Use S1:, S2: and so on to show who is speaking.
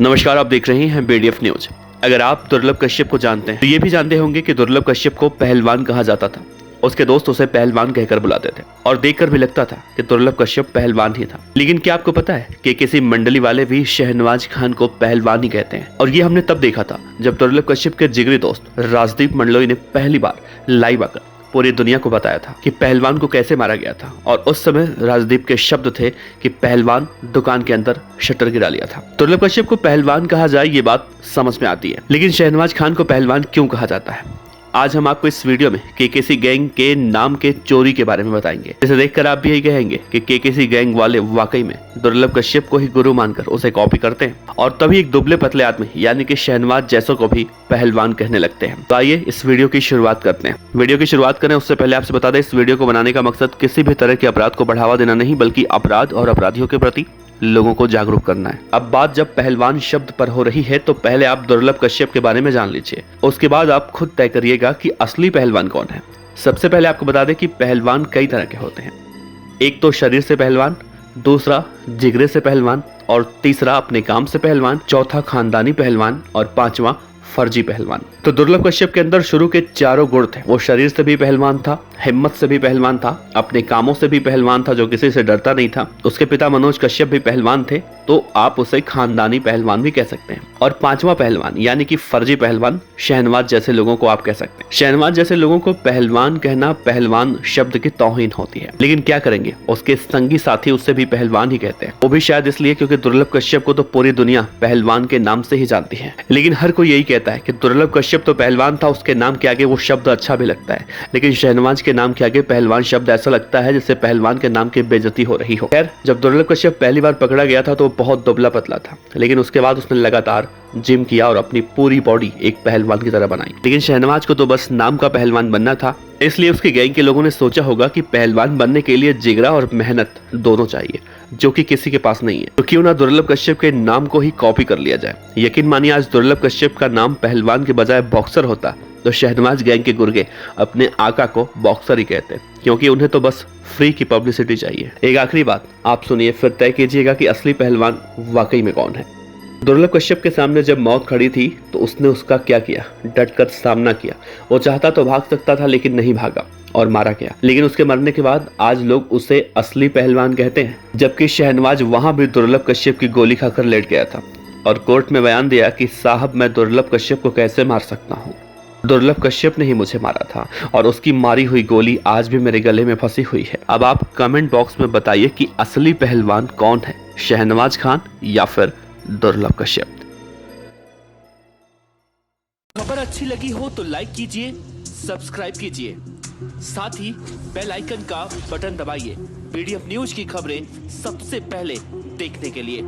S1: नमस्कार, आप देख रहे हैं बीडीएफ न्यूज। अगर आप दुर्लभ कश्यप को जानते हैं तो ये भी जानते होंगे कि दुर्लभ कश्यप को पहलवान कहा जाता था। उसके दोस्त उसे पहलवान कहकर बुलाते थे और देखकर भी लगता था कि दुर्लभ कश्यप पहलवान ही था। लेकिन क्या आपको पता है कि किसी मंडली वाले भी शहनवाज खान को पहलवान ही कहते हैं। और ये हमने तब देखा था जब दुर्लभ कश्यप के जिगरी दोस्त राजदीप मंडलोई ने पहली बार लाइव आकर पूरी दुनिया को बताया था कि पहलवान को कैसे मारा गया था। और उस समय राजदीप के शब्द थे कि पहलवान दुकान के अंदर शटर गिरा लिया था। दुर्लभ कश्यप को पहलवान कहा जाए ये बात समझ में आती है, लेकिन शहनवाज खान को पहलवान क्यों कहा जाता है, आज हम आपको इस वीडियो में केकेसी गैंग के नाम के चोरी के बारे में बताएंगे। जिसे देखकर आप भी यही कहेंगे कि केकेसी गैंग वाले वाकई में दुर्लभ कश्यप को ही गुरु मानकर उसे कॉपी करते हैं और तभी एक दुबले पतले आदमी यानी कि शहनवाज जैसों को भी पहलवान कहने लगते हैं। तो आइए इस वीडियो की शुरुआत करते हैं। वीडियो की शुरुआत करें उससे पहले आपसे बता दें, इस वीडियो को बनाने का मकसद किसी भी तरह के अपराध को बढ़ावा देना नहीं, बल्कि अपराध और अपराधियों के प्रति लोगों को जागरूक करना है। अब बात जब पहलवान शब्द पर हो रही है तो पहले आप दुर्लभ कश्यप के बारे में जान लीजिए, उसके बाद आप खुद तय करिएगा कि असली पहलवान कौन है। सबसे पहले आपको बता दें कि पहलवान कई तरह के होते हैं। एक तो शरीर से पहलवान, दूसरा जिगरे से पहलवान, और तीसरा अपने काम से पहलवान, चौथा खानदानी पहलवान और पांचवा फर्जी पहलवान। तो दुर्लभ कश्यप के अंदर शुरू के चारों गुण थे। वो शरीर से भी पहलवान था, हिम्मत से भी पहलवान था, अपने कामों से भी पहलवान था जो किसी से डरता नहीं था। उसके पिता मनोज कश्यप भी पहलवान थे, तो आप उसे खानदानी पहलवान भी कह सकते हैं। और पांचवा पहलवान यानी कि फर्जी पहलवान, शहनवाज जैसे लोगों को आप कह सकते हैं। शहनवाज जैसे लोगों को पहलवान कहना पहलवान शब्द की तौहीन होती है, लेकिन क्या करेंगे, उसके संगी साथी उससे भी पहलवान ही कहते हैं। वो भी शायद इसलिए क्योंकि दुर्लभ कश्यप को तो पूरी दुनिया पहलवान के नाम से ही जानती है। लेकिन हर कोई यही कहता है कि दुर्लभ कश्यप तो पहलवान था, उसके नाम के आगे वो शब्द अच्छा भी लगता है, लेकिन शहनवाज के नाम के आगे पहलवान शब्द ऐसा लगता है जैसे पहलवान के नाम की बेइज्जती हो रही हो। खैर, जब दुर्लभ कश्यप पहली बार पकड़ा गया था तो बहुत दुबला पतला था, लेकिन उसके बाद उसने लगातार जिम किया और अपनी पूरी बॉडी एक पहलवान की तरह बनाई। लेकिन शहनवाज को तो बस नाम का पहलवान बनना था, इसलिए उसके गैंग के लोगों ने सोचा होगा कि पहलवान बनने के लिए जिगरा और मेहनत दोनों चाहिए, जो कि किसी के पास नहीं है। तो क्यों ना दुर्लभ कश्यप के नाम को ही कॉपी कर लिया जाए। यकीन मानिए, आज दुर्लभ कश्यप का नाम पहलवान के बजाय बॉक्सर होता तो शहनवाज गैंग के गुर्गे अपने आका को बॉक्सर ही कहते, क्योंकि उन्हें तो बस फ्री की पब्लिसिटी चाहिए। एक आखिरी बात आप सुनिए, फिर तय कीजिएगा कि असली पहलवान वाकई में कौन है। दुर्लभ कश्यप के सामने जब मौत खड़ी थी तो उसने उसका क्या किया, डटकर सामना किया। वो चाहता तो भाग सकता था, लेकिन नहीं भागा और मारा गया। लेकिन उसके मरने के बाद आज लोग उसे असली पहलवान कहते हैं, जबकि शहनवाज वहां भी दुर्लभ कश्यप की गोली खाकर लेट गया था और कोर्ट में बयान दिया कि साहब, मैं दुर्लभ कश्यप को कैसे मार सकता हूँ। दुर्लभ कश्यप ने ही मुझे मारा था और उसकी मारी हुई गोली आज भी मेरे गले में फंसी हुई है। अब आप कमेंट बॉक्स में बताइए कि असली पहलवान कौन है, शहनवाज खान या फिर दुर्लभ कश्यप।
S2: खबर अच्छी लगी हो तो लाइक कीजिए, सब्सक्राइब कीजिए, साथ ही बेल आइकन का बटन दबाइए। बीडीएफ न्यूज की खबरें सबसे पहले देखने के लिए।